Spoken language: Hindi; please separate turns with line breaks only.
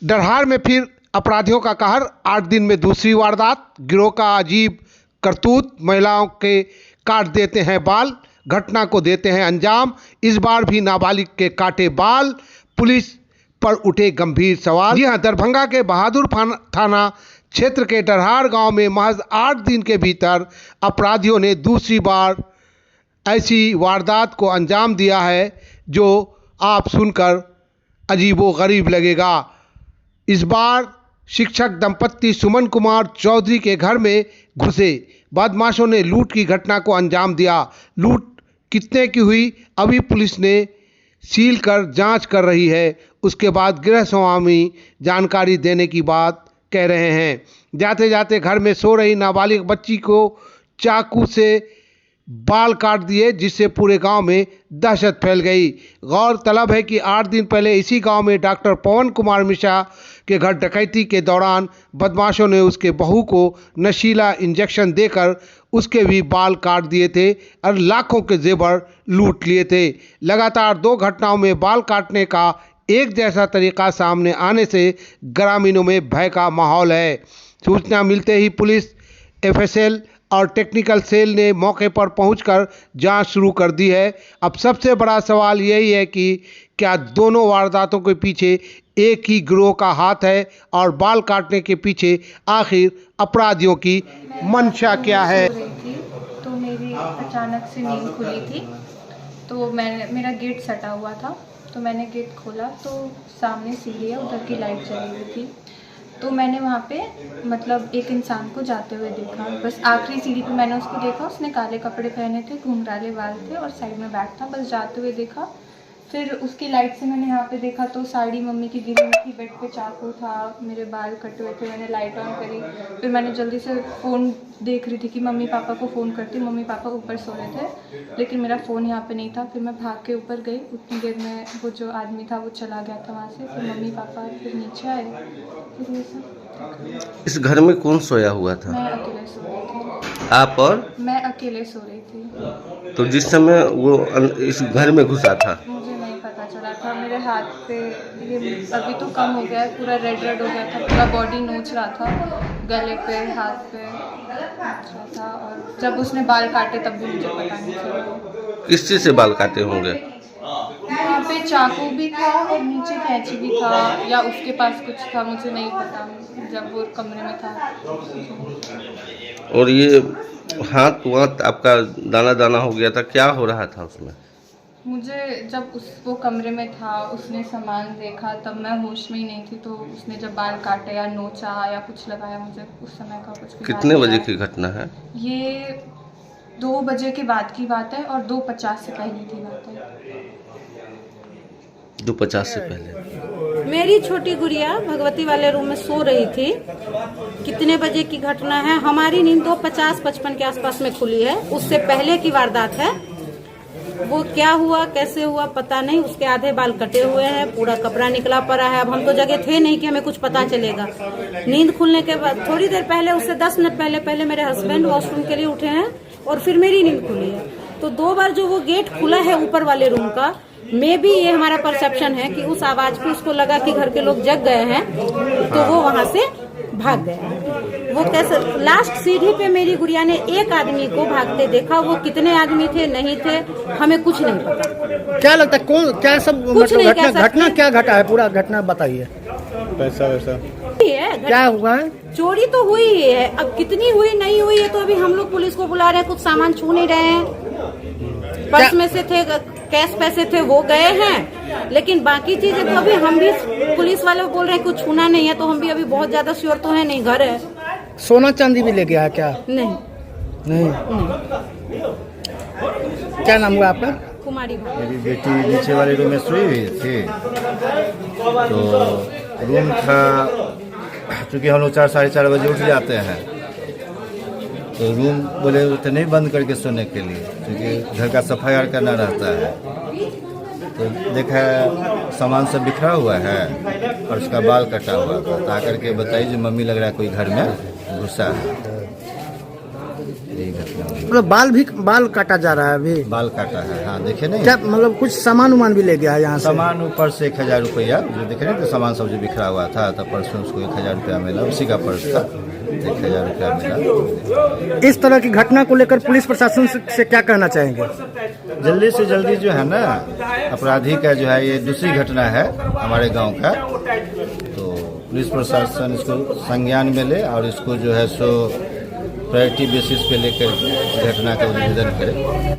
डरहार में फिर अपराधियों का कहर, 8 दिन में दूसरी वारदात। गिरोह का अजीब करतूत, महिलाओं के काट देते हैं बाल, घटना को देते हैं अंजाम। इस बार भी नाबालिग के काटे बाल, पुलिस पर उठे गंभीर सवाल। जी हां, दरभंगा के बहादुर थाना क्षेत्र के डरहार गांव में महज 8 दिन के भीतर अपराधियों ने दूसरी बार ऐसी वारदात को अंजाम दिया है जो आप सुनकर अजीबोगरीब लगेगा। इस बार शिक्षक दंपत्ति सुमन कुमार चौधरी के घर में घुसे बदमाशों ने लूट की घटना को अंजाम दिया। लूट कितने की हुई, अभी पुलिस ने सील कर जांच कर रही है। उसके बाद गृह स्वामी जानकारी देने की बात कह रहे हैं। जाते जाते घर में सो रही नाबालिग बच्ची को चाकू से बाल काट दिए, जिससे पूरे गांव में दहशत फैल गई। गौरतलब है कि 8 दिन पहले इसी गांव में डॉक्टर पवन कुमार मिश्रा के घर डकैती के दौरान बदमाशों ने उसके बहू को नशीला इंजेक्शन देकर उसके भी बाल काट दिए थे और लाखों के जेवर लूट लिए थे। लगातार 2 घटनाओं में बाल काटने का एक जैसा तरीका सामने आने से ग्रामीणों में भय का माहौल है। सूचना मिलते ही पुलिस, एफएसएल और टेक्निकल सेल ने मौके पर पहुंचकर जांच शुरू कर दी है। अब सबसे बड़ा सवाल यही है कि क्या दोनों वारदातों के पीछे एक ही गिरोह का हाथ है और बाल काटने के पीछे आखिर अपराधियों की मंशा क्या है।
तो मेरी अचानक से नींद खुली थी, तो मेरा गेट सटा हुआ था, तो मैंने गेट खोला तो सामने सीढ़ी है, उधर की लाइट चली हुई थी। तो मैंने वहाँ पे मतलब एक इंसान को जाते हुए देखा। बस आखिरी सीढ़ी पे मैंने उसको देखा, उसने काले कपड़े पहने थे, घुंघराले बाल थे और साइड में बैग था। बस जाते हुए देखा। फिर उसकी लाइट से मैंने यहाँ पे देखा तो साड़ी मम्मी की गिरी हुई थी, बेड पे चाकू था, मेरे बाल कटे हुए थे। मैंने लाइट ऑन करी, फिर मैंने जल्दी से फ़ोन देख रही थी कि मम्मी पापा को फ़ोन करती। मम्मी पापा ऊपर सो रहे थे, लेकिन मेरा फ़ोन यहाँ पे नहीं था। फिर मैं भाग के ऊपर गई, उतनी देर में वो जो आदमी था वो चला गया था वहाँ से। फिर मम्मी पापा फिर नीचे आए, फिर ये सब।
इस घर में कौन सोया हुआ था?
मैं अकेले सो रही थी।
आप? और
मैं अकेले सो रही थी।
तो जिस समय वो इस घर में घुसा था,
मुझे नहीं पता चला था। मेरे हाथ पे ये अभी तो कम हो गया है, पूरा रेड रेड हो गया था, पूरा बॉडी नोच रहा था, गले पे, हाथ पे नोच रहा था। और जब उसने बाल काटे तब भी मुझे पता नहीं चला।
किस चीज़ से बाल काटे होंगे?
वहाँ पे चाकू भी था और नीचे कैंची भी था, या उसके पास कुछ था, मुझे नहीं पता जब वो कमरे में था।
और ये हाथ वाथ आपका दाना दाना हो गया था, क्या हो रहा था उसमें?
मुझे जब वो कमरे में था, उसने सामान देखा, तब मैं होश में ही नहीं थी। तो उसने जब बाल काटे या नोचा या कुछ लगाया, मुझे उस समय का कुछ भी
कितने बजे की घटना है?
ये 2 बजे के बाद की बात है और 2:50 से पहले की बात है।
2:50 से पहले।
मेरी छोटी गुड़िया भगवती वाले रूम में सो रही थी। कितने बजे की घटना है? हमारी नींद 2:50-55 के आसपास में खुली है। उससे पहले की वारदात है। वो क्या हुआ, कैसे हुआ पता नहीं। उसके आधे बाल कटे हुए हैं, पूरा कपड़ा निकला पड़ा है। अब हम तो जगह थे नहीं कि हमें कुछ पता चलेगा। नींद खुलने के बाद थोड़ी देर पहले, उससे 10 मिनट पहले मेरे हस्बैंड वॉशरूम के लिए उठे हैं और फिर मेरी नींद खुली है। तो 2 बार जो वो गेट खुला है ऊपर वाले रूम का, मे भी ये हमारा परसेप्शन है कि उस आवाज पे उसको लगा कि घर के लोग जग गए हैं, तो वो वहां से भाग गया। वो कैसे, लास्ट सीढ़ी पे मेरी गुड़िया ने एक आदमी को भागते देखा। वो कितने आदमी थे नहीं थे हमें कुछ नहीं पता।
क्या लगता है कौन, क्या सब
कुछ नहीं कह सकते।
घटना क्या घटा है, पूरा घटना बताइए।
पैसा वैसा
क्या
हुआ है?
चोरी तो हुई है, अब कितनी हुई नहीं हुई है तो अभी हम लोग पुलिस को बुला रहे हैं। कुछ सामान छू नहीं रहे हैं, पर्स में से थे, कैश पैसे थे वो गए हैं, लेकिन बाकी चीजें तो अभी हम भी पुलिस वाले बोल रहे हैं कुछ छूना नहीं है, तो हम भी अभी बहुत ज्यादा श्योर तो है नहीं। घर है।
सोना चांदी भी ले गया है क्या?
नहीं।
क्या नाम हुआ आपका?
कुमारी भाई।
मेरी बेटी नीचे वाले रूम में सोई हुई थी, तो रूम था, चूँकि हम लोग 4 साढ़े 4 बजे उठ जाते हैं, तो रूम बोले तो नहीं बंद करके सोने के लिए, क्योंकि घर का सफाई करना रहता है। तो देखा सामान सब बिखरा हुआ है और उसका बाल कटा हुआ था। तो आकर के बताइए जो मम्मी लग रहा है कोई घर में घुसा है। यही घटना हुई।
मतलब बाल काटा जा रहा है अभी।
बाल काटा है, हाँ देखे नहीं।
क्या मतलब कुछ सामान उमान भी ले गया है यहाँ से?
सामान ऊपर से 1000 रुपया जो देखे नहीं, तो सामान सब जो बिखरा हुआ था, तो पर्स में उसको 1000 रुपया मिला, उसी का पर्स था, 1000 रुपया मिला।
इस तरह की घटना को लेकर पुलिस प्रशासन से क्या कहना चाहेंगे?
जल्दी से जल्दी जो है ना, अपराधी का जो है, ये दूसरी घटना है हमारे गांव का, तो पुलिस प्रशासन इसको संज्ञान में ले और इसको जो है सो प्रायोरिटी बेसिस पे लेकर घटना का उद्भेदन करे।